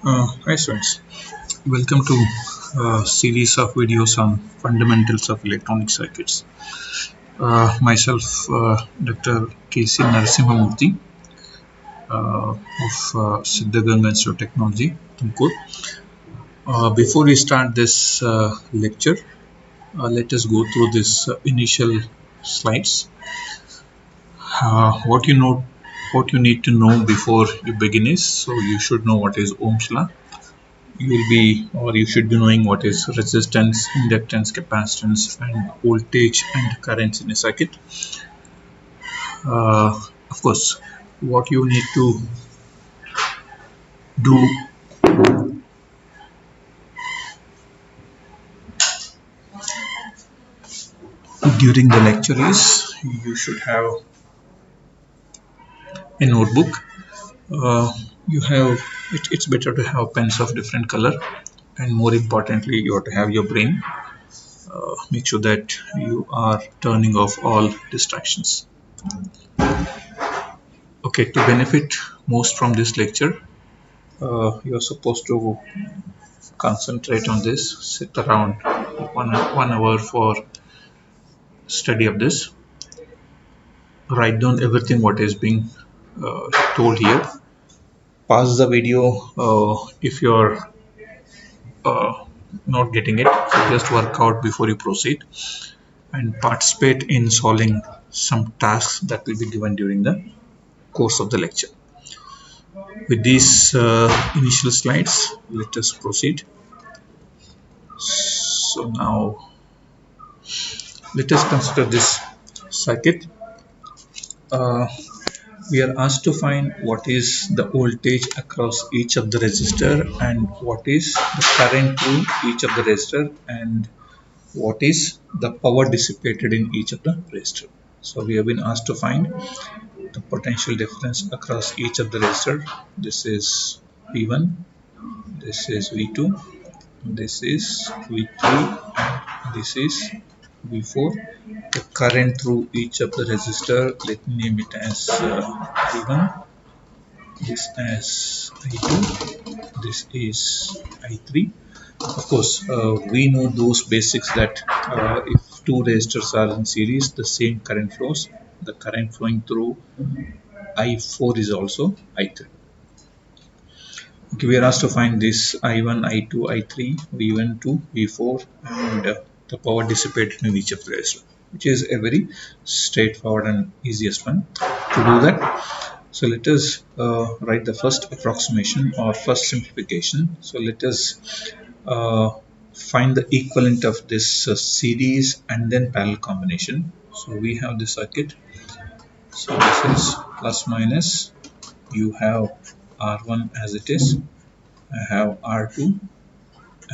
Hi students, welcome to a series of videos on fundamentals of electronic circuits. Myself, Dr. K.C. Narasimhamurthy of Siddhaganga Institute of Technology, Tumkur. Before we start this lecture, let us go through this initial slides. What you know, what you need to know before you begin is, so you should know what is Ohm's law. You will be, or you should be knowing what is resistance, inductance, capacitance, and voltage and currents in a circuit. Of course, what you need to do during the lecture is you should have a notebook. You have it's better to have pens of different color, and more importantly, you have to have your brain. Make sure that you are turning off all distractions. Okay, to benefit most from this lecture, you're supposed to concentrate on this, sit around one hour for study of this, write down everything what is being told here, pause the video if you're uh, not getting it, so just work out before you proceed, and participate in solving some tasks that will be given during the course of the lecture. With these initial slides, let us proceed. So now let us consider this circuit. uh, we are asked to find what is the voltage across each of the resistor, and what is the current through each of the resistor, and what is the power dissipated in each of the resistor. So we have been asked to find the potential difference across each of the resistor. This is V1, this is V2, this is V3, and this is V4. The current through each of the resistor, let me name it as I1, this as I2, this is I3. Of course, we know those basics that if two resistors are in series, the same current flows. The current flowing through I4 is also I3. Okay, we are asked to find this I1, I2, I3, V1 to V4, and the power dissipated in each of the resistors, which is a very straightforward and easiest one to do that. So let us write the first approximation or first simplification. So let us uh, find the equivalent of this series and then parallel combination. So we have the circuit. So this is plus minus. You have R1 as it is. I have R2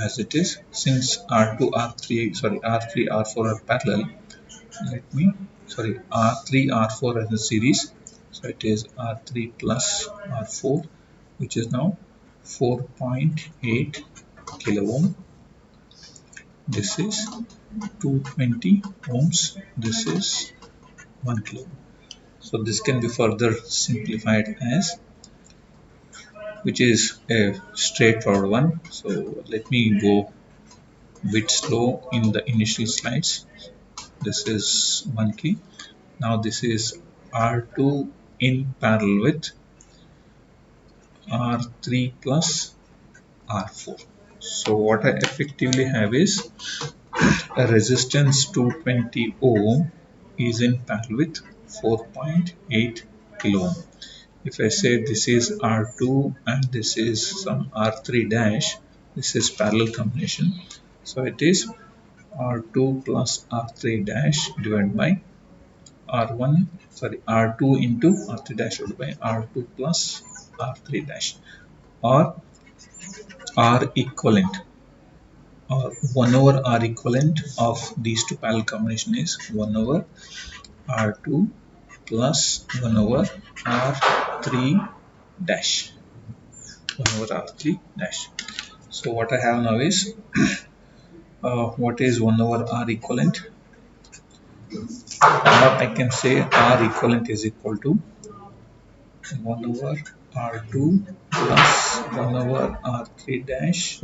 as it is. Since R2, R3, sorry, R3, R4 are parallel, let me, sorry, R3, R4 as a series. So it is R3 plus R4, which is now 4.8 kilo ohm. This is 220 ohms. This is 1 kilo ohm. So this can be further simplified as, which is a straightforward one. So let me go a bit slow in the initial slides. This is 1 key. Now this is R2 in parallel with R3 plus R4. So what I effectively have is a resistance 220 ohm is in parallel with 4.8 kilo ohm. If I say this is R2 and this is some R3 dash, this is parallel combination. So it is R2 plus R3 dash divided by R1, sorry, R2 into R3 dash divided by R2 plus R3 dash, or R equivalent, or 1 over R equivalent of these two parallel combination is 1 over R2 plus 1 over R3 dash, 1 over R3 dash. So what I have now is what is 1 over R equivalent, or I can say R equivalent is equal to 1 over R2 plus 1 over R3 dash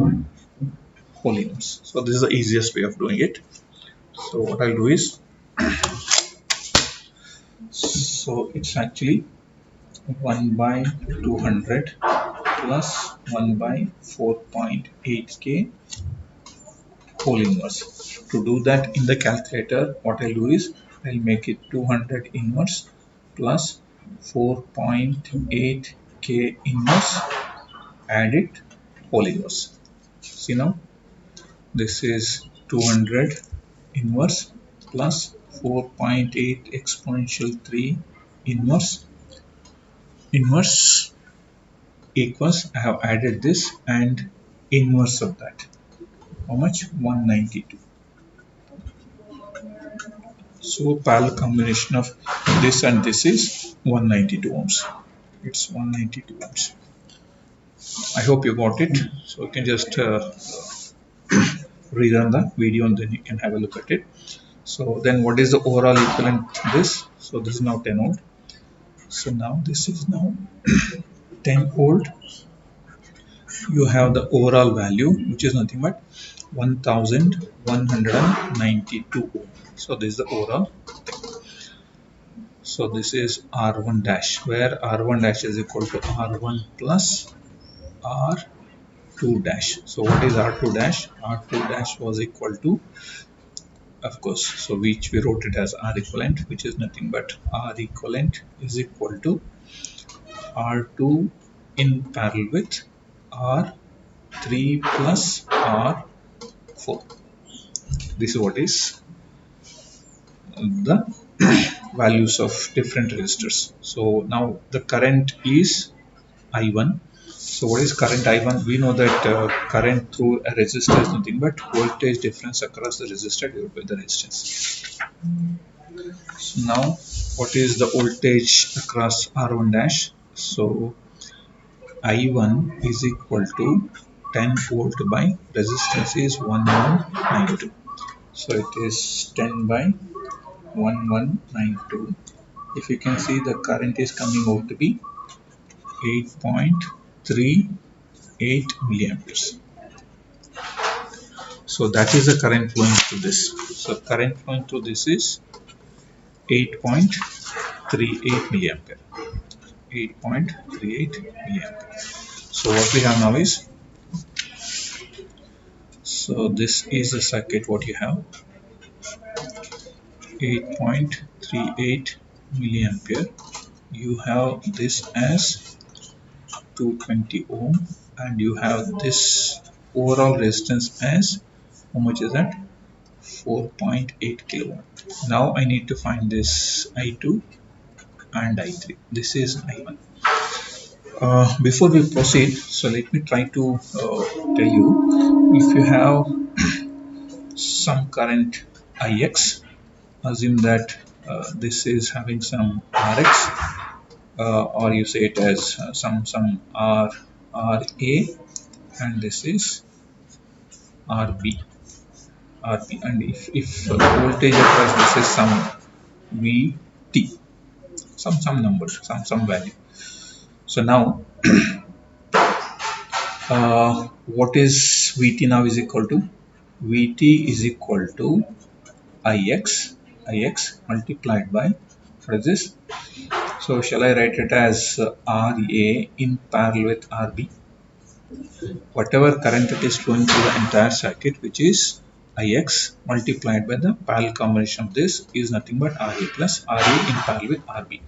whole inverse. So this is the easiest way of doing it. So what I'll do is, so it's actually 1 by 200 plus 1 by 4.8k whole inverse. To do that in the calculator, what I'll do is I'll make it 200 inverse plus 4.8k inverse, add it whole inverse. See now, this is 200 inverse plus 4.8 exponential 3 inverse equals, I have added this and inverse of that. How much? 192. So parallel combination of this and this is 192 ohms. It's 192 ohms. I hope you got it. So you can just rerun the video and then you can have a look at it. So then what is the overall equivalent to this? So this is now 10 volt. So now this is now 10 volt. You have the overall value, which is nothing but 1192 ohm. So this is the overall. So this is R1 dash, where R1 dash is equal to R1 plus R2 dash. So what is R2 dash? R2 dash was equal to, of course, so which we wrote it as R equivalent, which is nothing but R equivalent is equal to R2 in parallel with R3 plus R4. This is what is the values of different resistors. So now the current is I1. So what is current I1? We know that current through a resistor is nothing but voltage difference across the resistor divided by the resistance. So now what is the voltage across R1 dash? So I1 is equal to 10 volt by resistance is 1192. So it is 10 by 1192. If you can see, the current is coming out to be 8.38 milliamperes. So that is the current flowing through this. So current flowing through this is 8.38 milliampere. 8.38 milliampere. So what we have now is, so this is the circuit what you have, 8.38 milliampere. You have this as 220 ohm and you have this overall resistance as, how much is that? 4.8 kilo ohm. Now I need to find this I2 and I3. This is I1. Before we proceed, so let me try to tell you, if you have some current Ix, assume that this is having some Rx, or you say it as some RA, and this is RB, and if the voltage across this is some VT, some number, some value. So now what is VT now is equal to? VT is equal to Ix multiplied by, what is this? So shall I write it as RA in parallel with RB? Whatever current that is flowing through the entire circuit, which is Ix multiplied by the parallel combination of this, is nothing but RA plus RA in parallel with RB.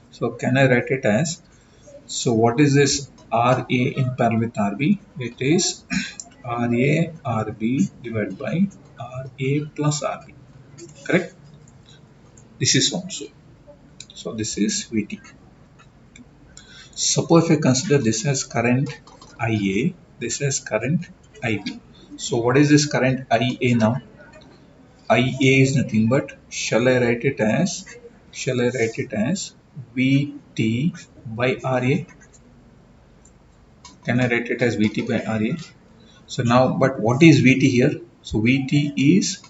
So can I write it as, so what is this RA in parallel with RB? It is RA RB divided by RA plus RB. Correct? This is also. So this is VT. Suppose if I consider this as current IA, this as current IB. So what is this current IA now? IA is nothing but, shall I write it as VT by RA? Can I write it as VT by RA? So now, but what is VT here? So VT is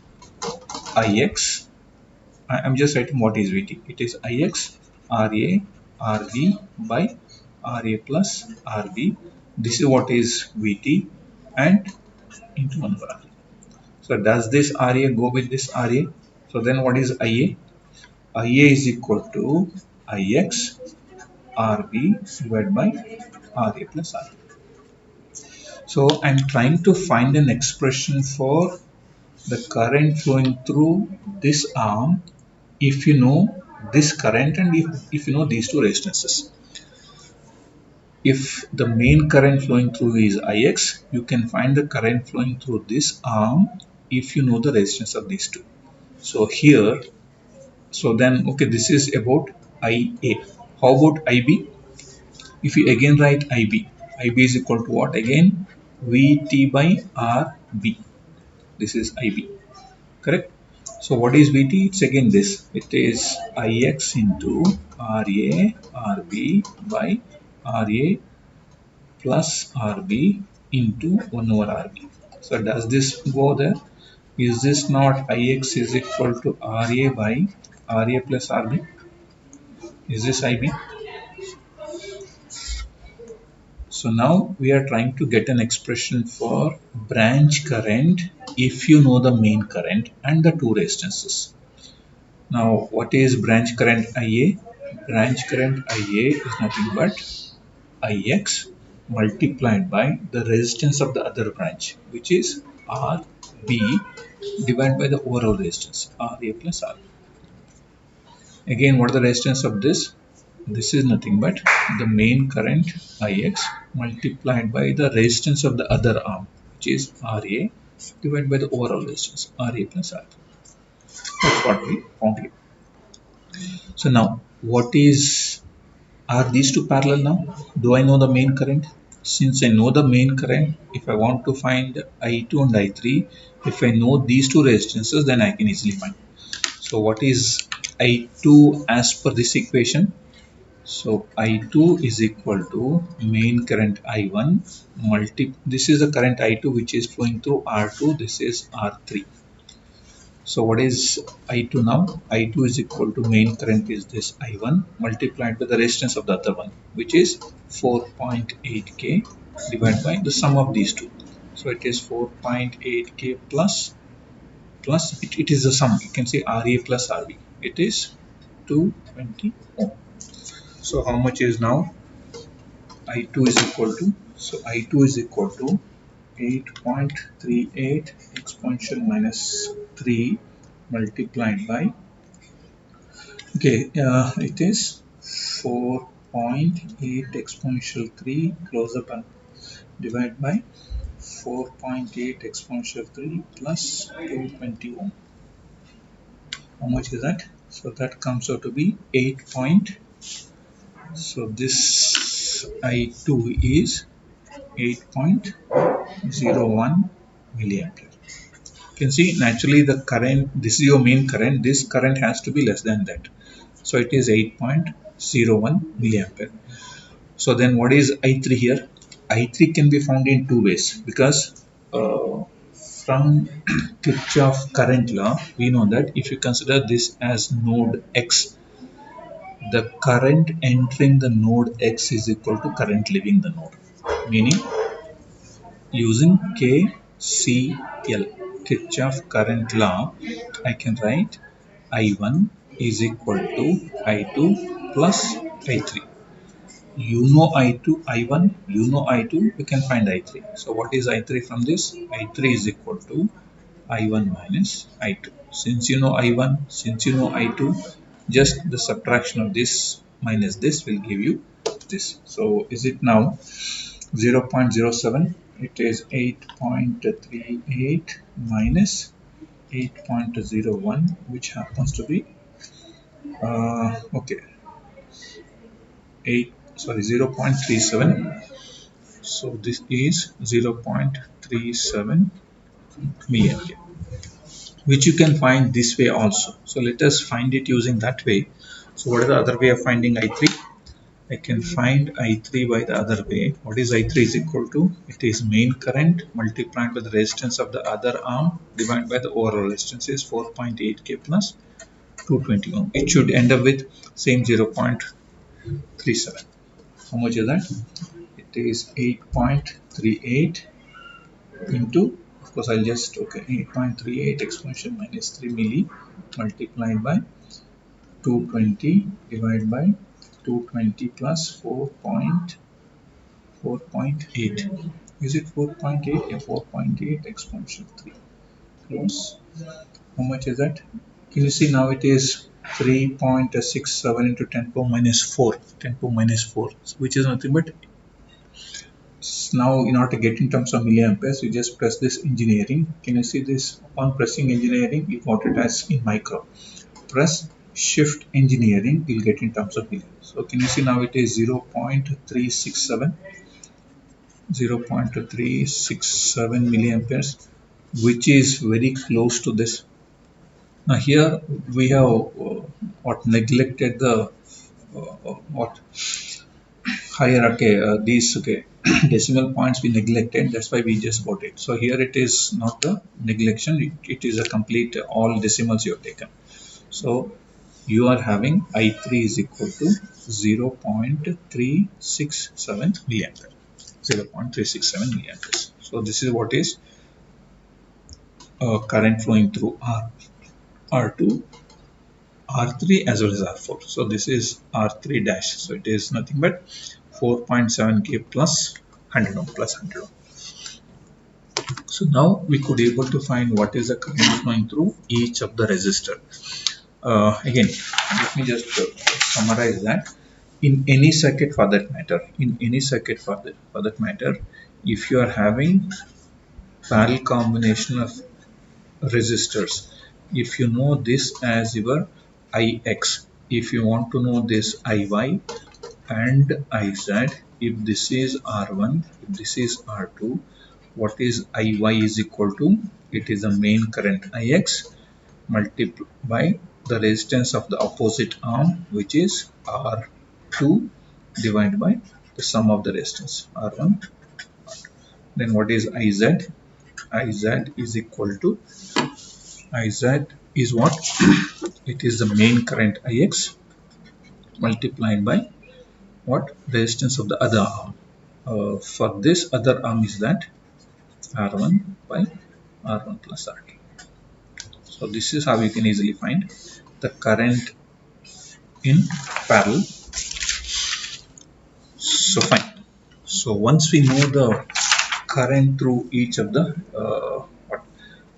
Ix. I'm just writing what is VT. It is Ix RA RB by RA plus RB this is what is Vt and into 1 over RA. So does this RA go with this RA? So then what is IA? IA is equal to Ix RB divided by RA plus RB. So I'm trying to find an expression for the current flowing through this arm if you know this current and if you know these two resistances. If the main current flowing through is Ix, you can find the current flowing through this arm if you know the resistance of these two. So here, so then, okay, this is about IA. How about IB? If you again write IB, IB is equal to what again? VT by RB. This is IB, correct? So what is VT? It's again this. It is Ix into RA RB by RA plus RB into 1 over RB. So does this go there? Is this not Ix is equal to RA by RA plus RB? Is this IB? So now we are trying to get an expression for branch current if you know the main current and the two resistances. Now what is branch current IA? Branch current IA is nothing but Ix multiplied by the resistance of the other branch, which is RB divided by the overall resistance RA plus RB. Again, what is the resistance of this? This is nothing but the main current Ix multiplied by the resistance of the other arm, which is RA divided by the overall resistance RA plus RB. That's what we found here. So now, are these two parallel now? Do I know the main current? Since I know the main current, if I want to find I2 and I3, if I know these two resistances, then I can easily find. So what is I2 as per this equation? So I2 is equal to main current I1 this is the current I2 which is flowing through R2, this is R3. So what is I2 now? I2 is equal to main current is this I1 multiplied by the resistance of the other one, which is 4.8K divided by the sum of these two. So it is 4.8K plus it is the sum. You can say RA plus RB. It is 220 ohm. So how much is now I2 is equal to? So I2 is equal to 8.38 exponential minus 3 multiplied by it is 4.8 exponential 3 close up and divide by 4.8 exponential 3 plus 220 ohm. How much is that? So that comes out to be 8. So this I2 is 8.01 milliampere. You can see naturally the current, this is your main current, this current has to be less than that. So it is 8.01 milliampere. So then what is I3 here? I3 can be found in two ways because from Kirchhoff current law, we know that if you consider this as node X, the current entering the node X is equal to current leaving the node. Meaning using KCL, Kirchhoff current law, I can write I1 is equal to I2 plus I3. You know I2, I1, you know I2, we can find I3. So what is I3 from this? I3 is equal to I1 minus I2. Since you know I1, since you know I2, just the subtraction of this minus this will give you this. So is it now 0.07? It is 8.38 minus 8.01, which happens to be 0.37. So this is 0.37 milliampere, which you can find this way also. So let us find it using that way. So what is the other way of finding I3? I can find I3 by the other way. What is I3 is equal to? It is main current multiplied by the resistance of the other arm divided by the overall resistance is 4.8K plus 220 ohm. It should end up with same 0.37. How much is that? It is 8.38 into, of course I'll just, okay, 8.38 exponential minus 3 milli multiplied by 220 divided by 220 plus 4.8. Is it 4.8? Yeah, 4.8 exponential 3 plus, how much is that? Can you see now it is 3.67 into 10 power minus 4, 10 power minus 4, which is nothing but, now in order to get in terms of milliamperes, you just press this engineering. Can you see this? Upon pressing engineering, you got it as in micro. Press shift engineering, you'll get in terms of milliamps. So can you see now it is 0.367, 0.367 milliamperes, which is very close to this. Now here we have what neglected the what higher, okay, these, okay, decimal points we neglected, that's why we just got it. So here it is not a neglection, it is a complete all decimals you have taken. So you are having I3 is equal to 0.367 milliampere, 0.367 milliamperes. So this is what is current flowing through R2, R3 as well as R4. So this is R3 dash. So it is nothing but 4.7K plus 100 ohm plus 100 ohm. So now we could able to find what is the current flowing through each of the resistor. Again, let me just summarize that. In any circuit for that matter, if you are having parallel combination of resistors, if you know this as your Ix, if you want to know this Iy and Iz, if this is R1, if this is R2, what is Iy is equal to, it is the main current Ix multiplied by the resistance of the opposite arm, which is R2 divided by the sum of the resistance R1. Then what is Iz? Iz is equal to, Iz is what? It is the main current Ix multiplied by what? Resistance of the other arm. For this other arm is that R1 by R1 plus R2. So this is how you can easily find the current in parallel. So fine. So once we know the current through each of the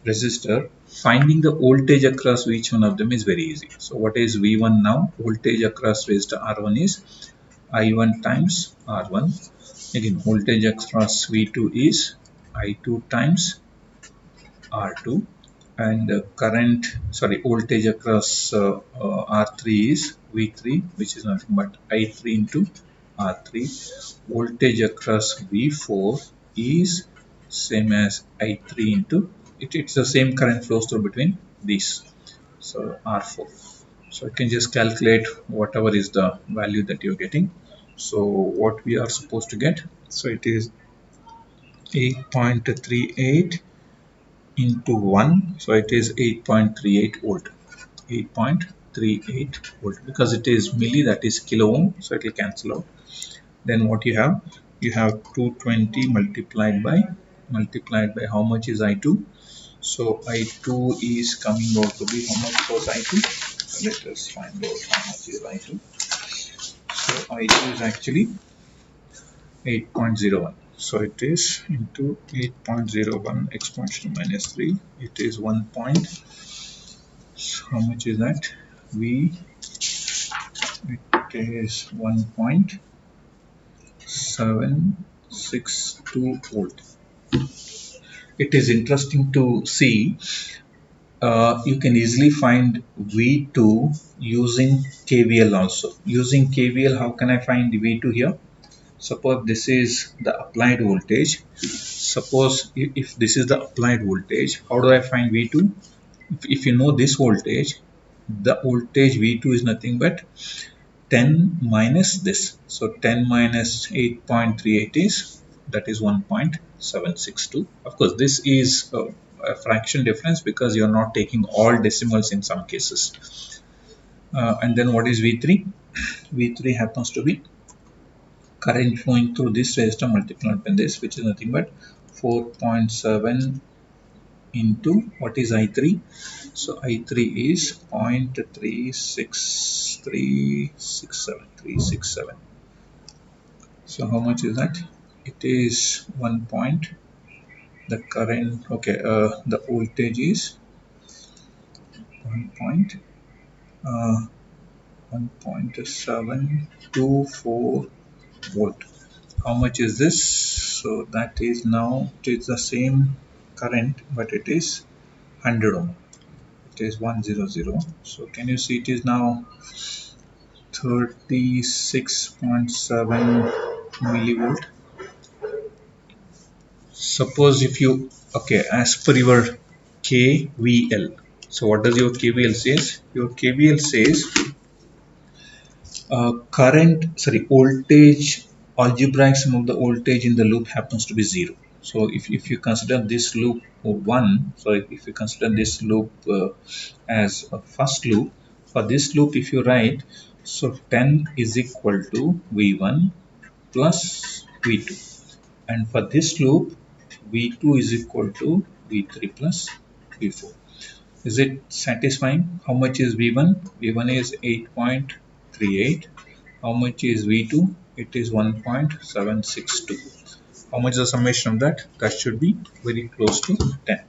resistor, finding the voltage across each one of them is very easy. So what is V1 now? Voltage across resistor R1 is I1 times R1. Again, voltage across V2 is I2 times R2, and current, sorry, voltage across R3 is V3, which is nothing but I3 into R3. Voltage across V4 is same as I3 into it's the same current flows through between these, so R4. So you can just calculate whatever is the value that you're getting. So what we are supposed to get, so it is 8.38 into 1, so it is 8.38 volt, 8.38 volt, because it is milli, that is kilo ohm, so it will cancel out. Then what you have 220 multiplied by how much is I2? So I2 is coming out to be, how much was I2? Let us find out how much is I2. So I2 is actually 8.01. So it is into 8.01 exponential minus 3. It is 1 point. So how much is that? It is 1.762 volt. It is interesting to see. You can easily find V2 using KVL also. Using KVL, how can I find V2 here? Suppose this is the applied voltage. Suppose if this is the applied voltage, how do I find V2? If you know this voltage, the voltage V2 is nothing but 10 minus this. So 10 minus 8.38 is, that is 1.762. Of course, this is a fraction difference because you are not taking all decimals in some cases. And then what is V3? V3 happens to be current flowing through this resistor multiplied by this, which is nothing but 4.7 into what is I3. So I3 is 0.36367. So how much is that? It is 1 point. The current, okay, the voltage is 1 point, 1.724 volt. How much is this? So that is now, it is the same current, but it is 100 ohm. It is 100. So can you see it is now 36.7 millivolt. Suppose if you, okay, as per your KVL. So what does your KVL says? Your KVL says voltage, algebraic sum of the voltage in the loop happens to be 0. So if you consider this loop 1, so if you consider this loop as a first loop, for this loop if you write, so 10 is equal to V1 plus V2, and for this loop V2 is equal to V3 plus V4. Is it satisfying? How much is V1? V1 is 8.38. How much is V2? It is 1.762. How much is the summation of that? That should be very close to 10.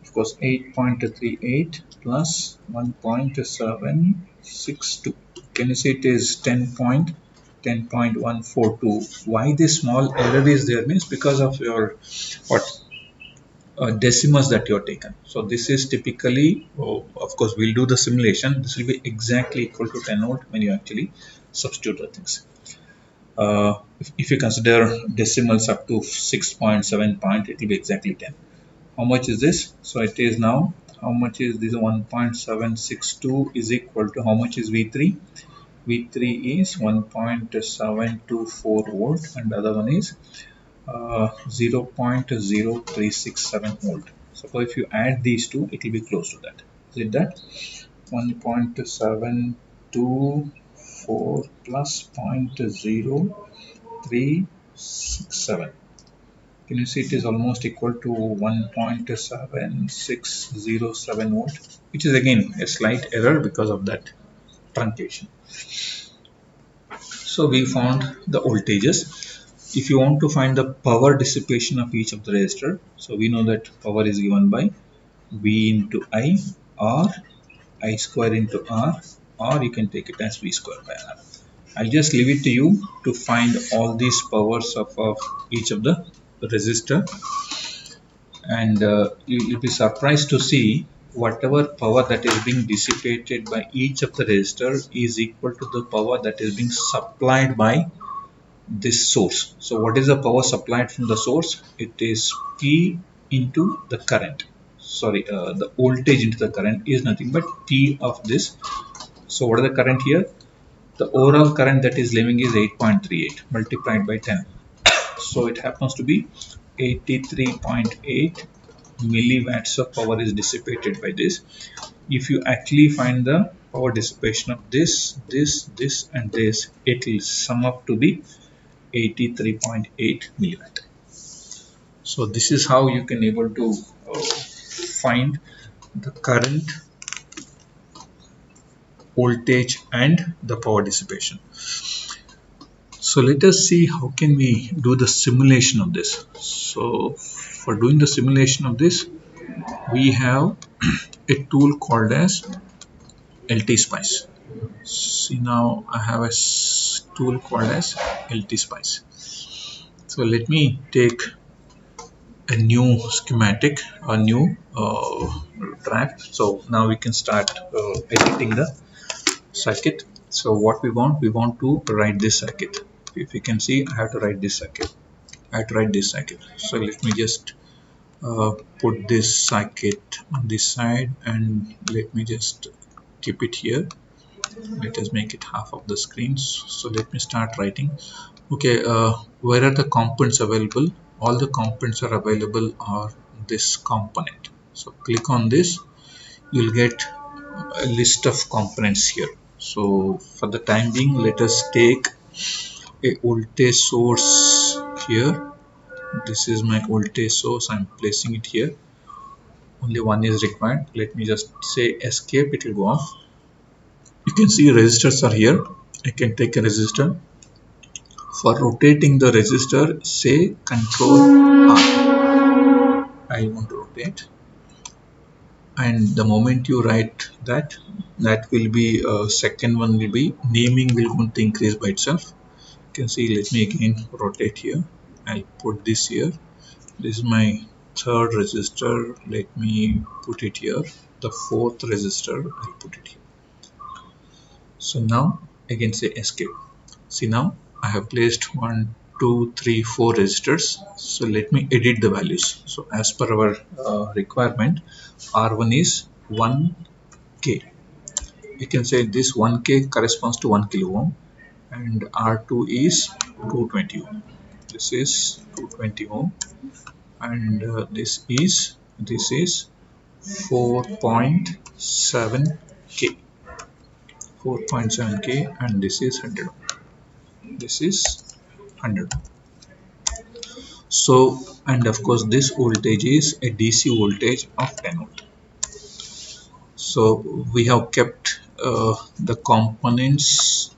Of course, 8.38 plus 1.762. Can you see it is 10.142? Why this small error is there means because of your what decimals that you are taken. So this is typically, of course, we'll do the simulation. This will be exactly equal to 10 volt when you actually substitute the things. If you consider decimals up to 6.7 point, it will be exactly 10. How much is this? So it is now, how much is this? 1.762 is equal to how much is V3? V3 is 1.724 volt, and the other one is 0.0367 volt. So if you add these two, it will be close to that. Is it that? 1.724 plus 0.0367. Can you see it is almost equal to 1.7607 volt, which is again a slight error because of that truncation. So we found the voltages. If you want to find the power dissipation of each of the resistor, so we know that power is given by V into I, or I square into R, or you can take it as V square by R. I'll just leave it to you to find all these powers of each of the resistor, and you'll be surprised to see whatever power that is being dissipated by each of the resistor is equal to the power that is being supplied by this source. So what is the power supplied from the source? It is P into the current. Sorry, the voltage into the current is nothing but P of this. So what is the current here? The overall current that is leaving is 8.38 multiplied by 10. So it happens to be 83.8 milliwatts of power is dissipated by this. If you actually find the power dissipation of this, and this, it will sum up to be 83.8 milliwatt. So this is how you can able to find the current, voltage, and the power dissipation. So let us see how can we do the simulation of this. So for doing the simulation of this, we have a tool called as LT Spice. See, now I have a tool called as LT Spice. So let me take a new schematic, a new draft. So now we can start editing the circuit. So what we want to write this circuit. If you can see, I have to write this circuit. So let me just put this circuit on this side, and let me just keep it here. Let us make it half of the screen. So let me start writing. Okay, where are the components available? All the components are available on this component. So click on this, you'll get a list of components here. So for the time being, let us take a voltage source here. This is my voltage source. I'm placing it here. Only one is required. Let me just say escape. It will go off. You can see resistors are here. I can take a resistor. For rotating the resistor, say control R. I want to rotate, and the moment you write that, that will be second one will be naming will going to increase by itself. You can see. Let me again rotate here. I'll put this here. This is my third resistor. Let me put it here. The fourth resistor, I'll put it here. So now again say escape. See, now I have placed 1, 2, 3, 4 resistors. So let me edit the values. So as per our requirement, R1 is 1K. You can say this 1K corresponds to 1 kilo ohm, and R2 is 220 ohm. This is 220 ohm, and this is 4.7K. 4.7K, and this is 100 ohm. This is 100 ohm. So, and of course this voltage is a DC voltage of 10 volt. So we have kept the components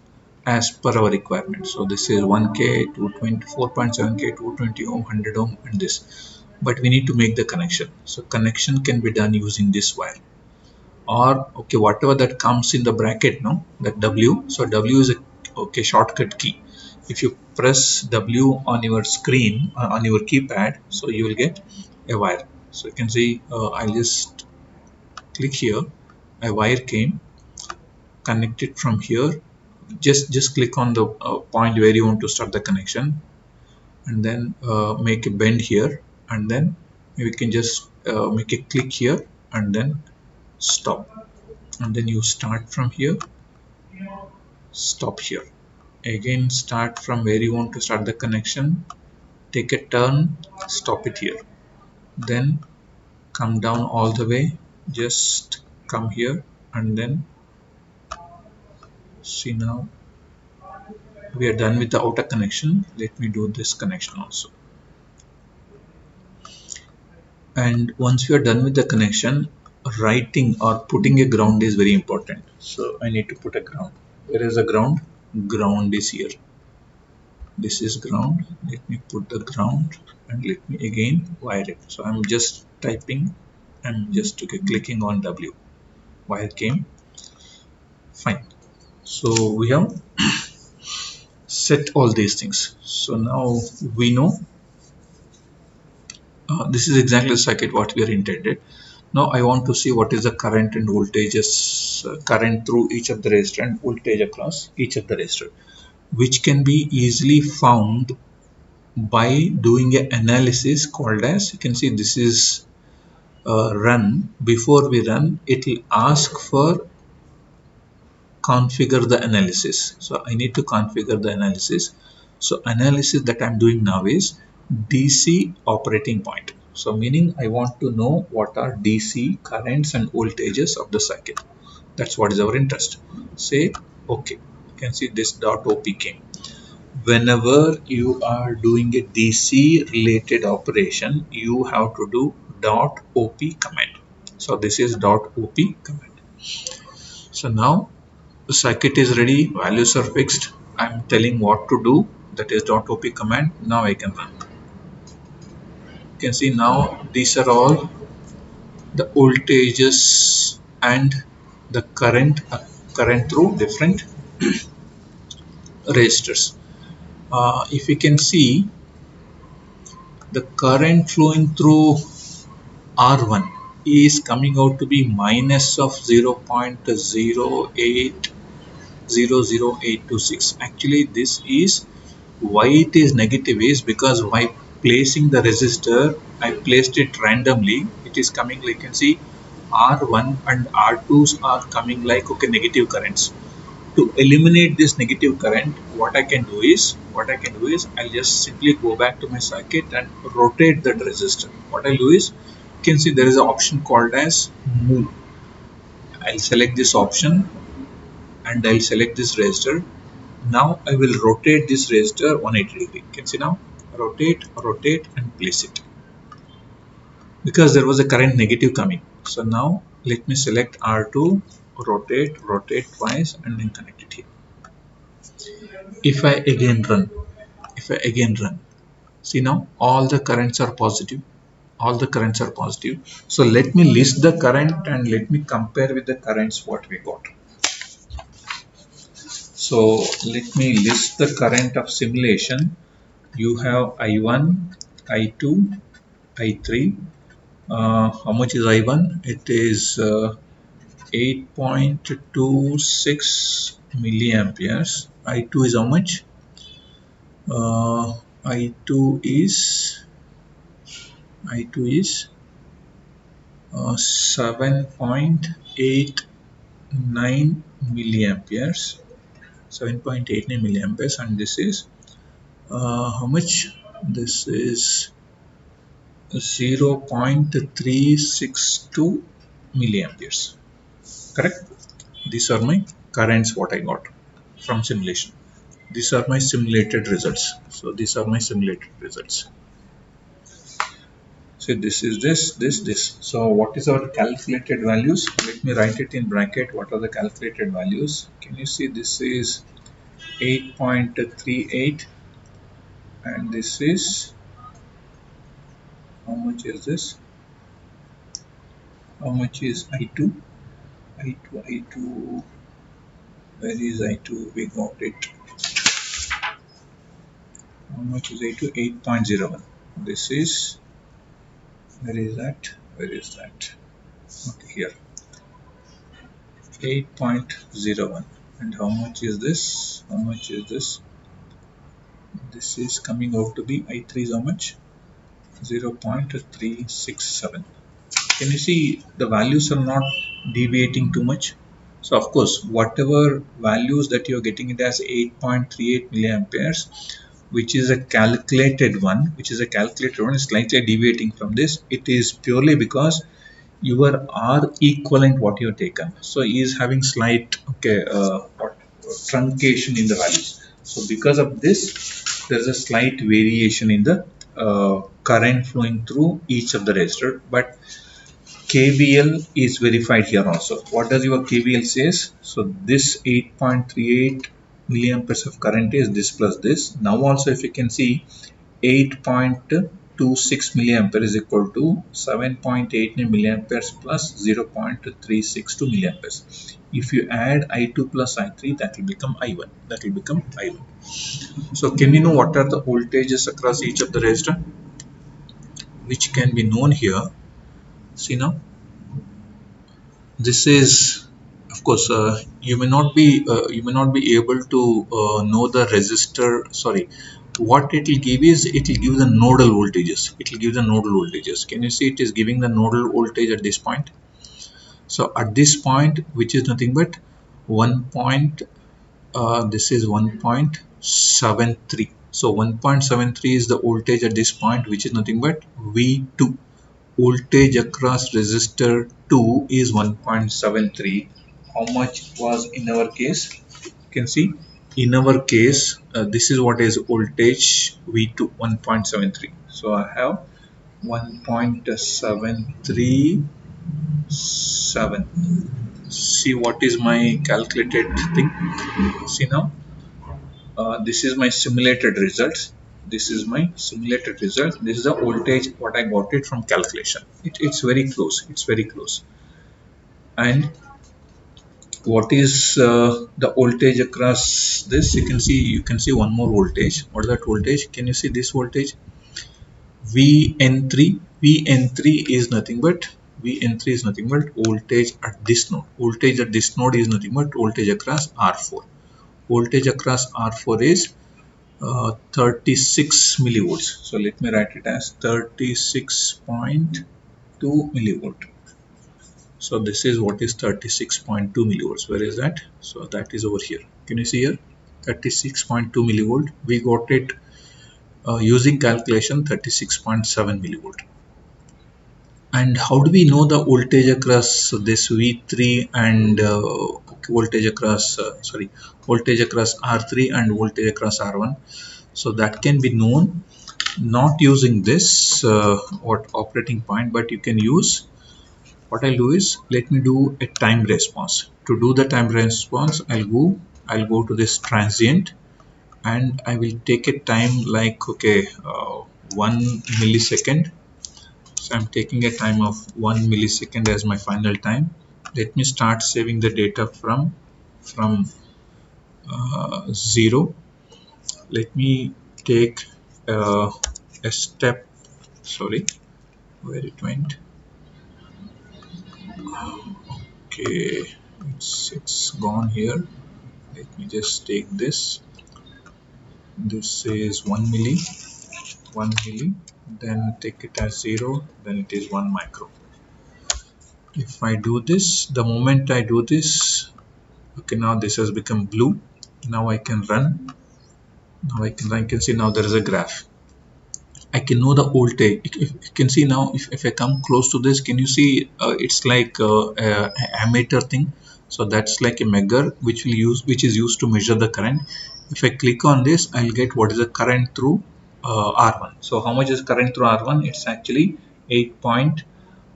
as per our requirement. So this is 1K, 220, 4.7K, 220 ohm, 100 ohm, and this. But we need to make the connection. So connection can be done using this wire, or okay, whatever that comes in the bracket, no, that W. So W is a okay shortcut key. If you press W on your screen, on your keypad, so you will get a wire. So you can see, I'll just click here. A wire came, connected from here. Just click on the point where you want to start the connection, and then make a bend here, and then we can just make a click here, and then stop, and then you start from here, stop here, again start from where you want to start the connection, take a turn, stop it here, then come down all the way, just come here, and then see, now we are done with the outer connection. Let me do this connection also. And once we are done with the connection, writing or putting a ground is very important. So I need to put a ground. Where is the ground? Ground is here. This is ground. Let me put the ground, and let me again wire it. So I'm just typing, I'm just clicking on W. Wire came. Fine. So we have set all these things. So now we know this is exactly the circuit what we are intended. Now I want to see what is the current and voltages, current through each of the resistor and voltage across each of the resistor, which can be easily found by doing an analysis called as, you can see this is run. Before we run, it will ask for configure the analysis. So I need to configure the analysis. So analysis that I'm doing now is DC operating point. So meaning I want to know what are DC currents and voltages of the circuit. That's what is our interest. Say okay. You can see this dot op came. Whenever you are doing a DC related operation, you have to do dot op command. So this is dot op command. So now the circuit is ready, values are fixed. I'm telling what to do, that is dot op command. Now I can run. You can see now these are all the voltages and the current through different resistors. If you can see, the current flowing through R1 is coming out to be minus of 0.0800826. Actually this is, why it is negative is because by placing the resistor, I placed it randomly. It is coming, like you can see, R1 and R2s are coming like okay negative currents. To eliminate this negative current, what I can do is I'll just simply go back to my circuit and rotate that resistor. What I'll do is, you can see there is an option called as move. I'll select this option and I'll select this resistor. Now I will rotate this resistor 180 degree. You can see now, rotate, rotate and place it, because there was a current negative coming. So now let me select R2, rotate, rotate twice and then connect it here. If I again run, see now all the currents are positive. All the currents are positive. So let me list the current and let me compare with the currents what we got. So let me list the current of simulation. You have I1, I2, I3. How much is I1? It is 8.26 milliamperes. I2 is how much? I2 is I2 is 7.89 milliamperes. 7.89 milliamperes, and this is how much? This is 0.362 milliamperes. Correct? These are my currents what I got from simulation. These are my simulated results. So these are my simulated results. So this is this. So what is our calculated values? Let me write it in bracket. What are the calculated values? Can you see this is 8.38 and this is, how much is this? How much is I2? I2, where is I2? We got it. How much is I2? 8.01. This is, where is that? Where is that? Okay, here. 8.01. And how much is this? How much is this? This is coming out to be I3 is how much? 0.367. Can you see the values are not deviating too much? So of course, whatever values that you're getting it as 8.38 milliamperes, which is a calculated one, is slightly deviating from this. It is purely because your R equivalent what you have taken. So he is having slight truncation in the values. So because of this, there is a slight variation in the current flowing through each of the resistor. But KVL is verified here also. What does your KVL says? So this 8.38 milliamperes of current is this plus this. Now also if you can see 8.26 milliampere is equal to 7.89 milliamperes plus 0.362 milliamperes. If you add I2 plus I3, that will become I1. So can we know what are the voltages across each of the resistor, which can be known here? See now, this is, of course, you may not be able to know the resistor. Sorry, what it will give is it will give the nodal voltages. Can you see it is giving the nodal voltage at this point? So at this point, which is nothing but 1 point, this is 1.73. So 1.73 is the voltage at this point, which is nothing but V2. Voltage across resistor 2 is 1.73. How much was in our case? You can see in our case this is what is voltage V2, 1.73. So I have 1.737. See what is my calculated thing. See now, this is my simulated results. This is the voltage what I got it from calculation. It's very close. And what is the voltage across this? You can see one more voltage. What is that voltage? Can you see this voltage? Vn3. Vn3 is nothing but voltage at this node. Voltage at this node is nothing but voltage across R4. Voltage across R4 is 36 millivolts. So let me write it as 36.2 millivolt. So this is what is 36.2 millivolts. Where is that? So that is over here. Can you see here? 36.2 millivolt. We got it using calculation 36.7 millivolt. And how do we know the voltage across this V3 and voltage across voltage across R3 and voltage across R1? So that can be known not using this what operating point, but you can use, what I'll do is, let me do a time response. To do the time response, I'll go to this transient, and I will take a time like, okay, 1 millisecond. So I'm taking a time of 1 millisecond as my final time. Let me start saving the data from 0. Let me take a step, sorry, where it went. Okay, it's gone here. Let me just take this. This is 1 milli, then take it as 0, then it is 1 micro. If I do this, the moment I do this, okay, now this has become blue. Now I can run. Now I can see now there is a graph. I can know the voltage. You can see now, if I come close to this, can you see it's like a ammeter thing. So that's like a measure which is used to measure the current. If I click on this, I'll get what is the current through R1. So how much is current through R1? It's actually 8 point,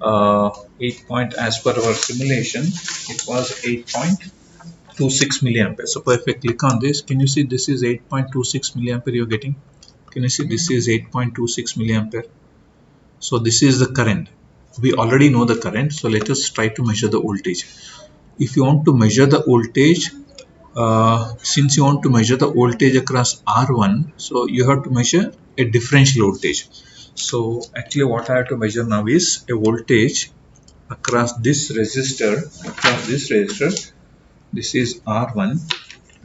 as per our simulation, it was 8.26 milliampere. So if I click on this, can you see this is 8.26 milliampere you're getting? Can you see this is 8.26 milliampere? So this is the current. We already know the current, so let us try to measure the voltage. If you want to measure the voltage, since you want to measure the voltage across R1, so you have to measure a differential voltage. So actually what I have to measure now is a voltage across this resistor. This is R1.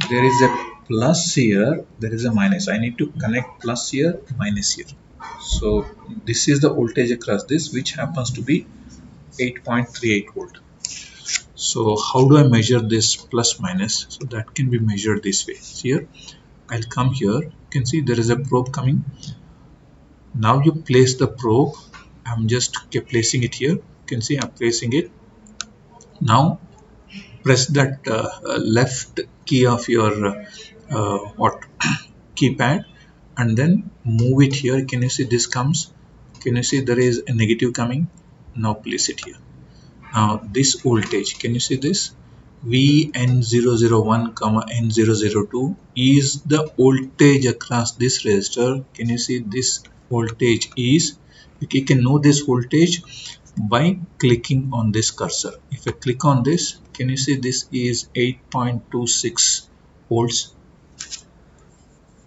There is a plus here, there is a minus. I need to connect plus here, minus here. So this is the voltage across this, which happens to be 8.38 volt. So how do I measure this plus minus? So that can be measured this way. So here I'll come here, you can see there is a probe coming. Now you place the probe. I'm just placing it here. You can see I'm placing it. Now press that left key of your what keypad, and then move it here. Can you see this comes? Can you see there is a negative coming? Now place it here. Now this voltage, can you see this? Vn001 comma n002 is the voltage across this resistor. Can you see this voltage is, you can know this voltage by clicking on this cursor. If I click on this, can you see this is 8.26 volts.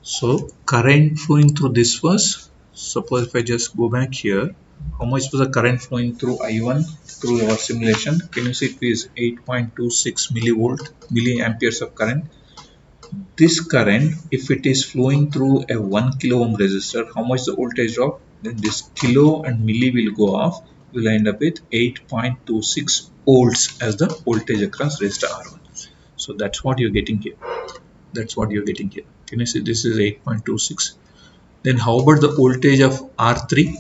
So current flowing through this was, suppose if I just go back here, how much was the current flowing through I1 through our simulation? Can you see it is 8.26 milliamperes of current. This current, if it is flowing through a 1 kilo ohm resistor, how much the voltage drop? Then this kilo and milli will go off. We'll end up with 8.26 volts as the voltage across resistor R1. So that's what you're getting here. That's what you're getting here. Can you see this is 8.26? Then how about the voltage of R3?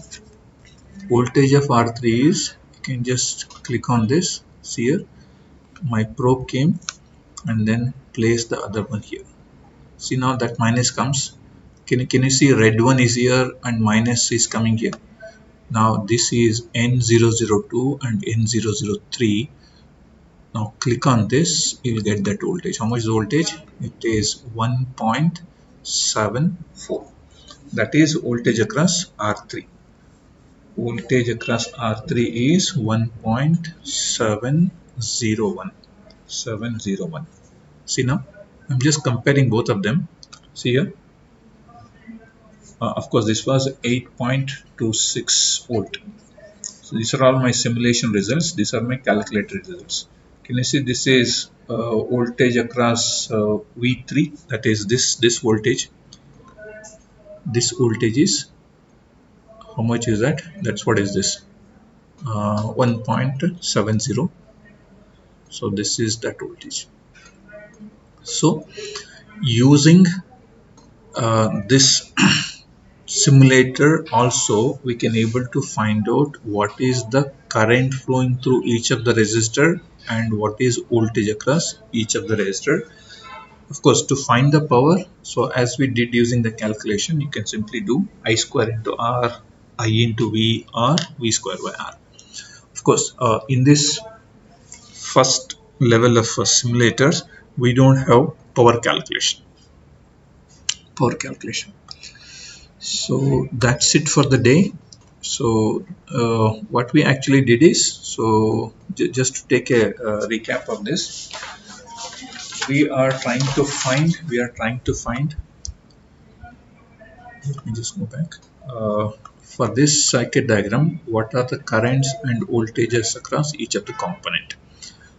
Voltage of R3 is, you can just click on this. See here, my probe came and then place the other one here. See now that minus comes. Can you see red one is here and minus is coming here. Now this is N002 and N003. Now click on this, you will get that voltage. How much is the voltage? It is 1.74. That is voltage across R3. Voltage across R3 is 1.701. 701. See now, I'm just comparing both of them. See here. Of course, this was 8.26 volt. So these are all my simulation results. These are my calculated results. Can you see this is voltage across V3? That is this voltage. This voltage is, how much is that? That's what is this? 1.70. So this is that voltage. So using this simulator also we can able to find out what is the current flowing through each of the resistor and what is voltage across each of the resistor. Of course, to find the power, so as we did using the calculation, you can simply do I square into R, I into V, or V square by R. Of course, in this first level of simulators, we don't have power calculation. So that's it for the day. So what we actually did is, so just to take a recap of this, we are trying to find, let me just go back. For this circuit diagram, what are the currents and voltages across each of the component?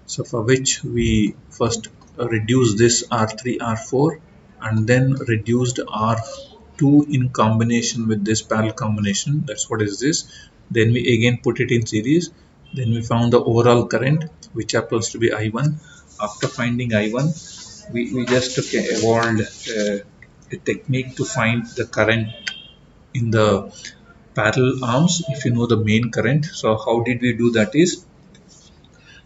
So for which we first reduced this R3, R4 and then reduced R2 in combination with this parallel combination. That's what is this. Then we again put it in series. Then we found the overall current, which happens to be I1. After finding I1, we just evolved a technique to find the current in the parallel arms if you know the main current. So how did we do that is,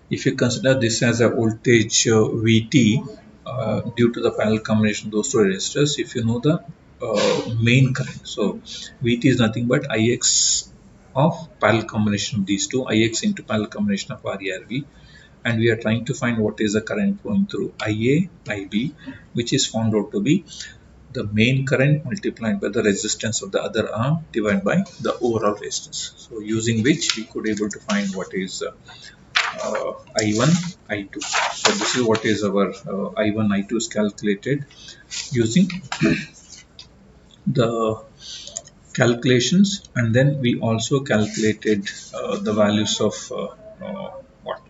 if you consider this as a voltage Vt due to the parallel combination of those two resistors, if you know the main current, so Vt is nothing but Ix of parallel combination of these two, Ix into parallel combination of RERV, and we are trying to find what is the current flowing through Ia, Ib, which is found out to be the main current multiplied by the resistance of the other arm divided by the overall resistance. So using which we could able to find what is I1, I2. So this is what is our I1, I2 is calculated using the calculations, and then we also calculated the values of what?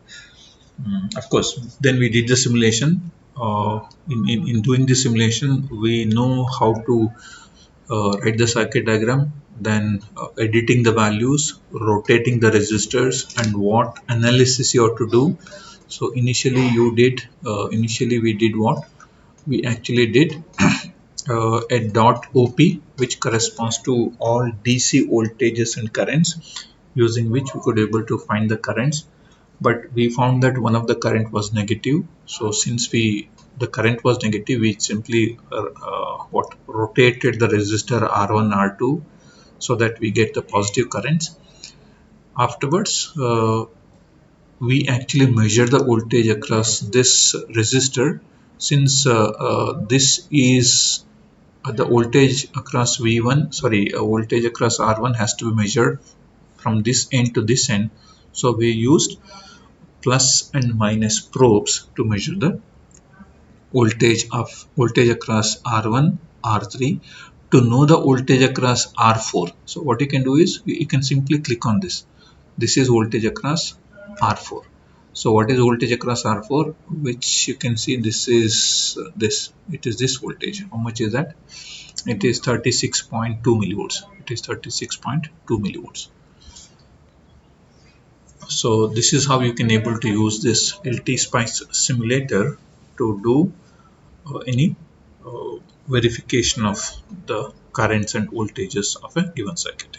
Of course, then we did the simulation. In doing the simulation, we know how to write the circuit diagram, then editing the values, rotating the resistors, and what analysis you have to do. So initially we did what? We actually did a dot OP, which corresponds to all DC voltages and currents, using which we could able to find the currents. But we found that one of the current was negative. So since the current was negative, we simply what rotated the resistor R1, R2, so that we get the positive currents. Afterwards, we actually measure the voltage across this resistor. Since this is the voltage across V1, sorry, voltage across R1 has to be measured from this end to this end. So we used plus and minus probes to measure the voltage across R1, R3 to know the voltage across R4. So what you can do is you can simply click on this. This is voltage across R4. So what is voltage across R4? Which you can see this is this. It is this voltage. How much is that? It is 36.2 millivolts. It is 36.2 millivolts. So this is how you can able to use this LT Spice simulator to do any verification of the currents and voltages of a given circuit.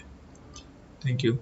Thank you.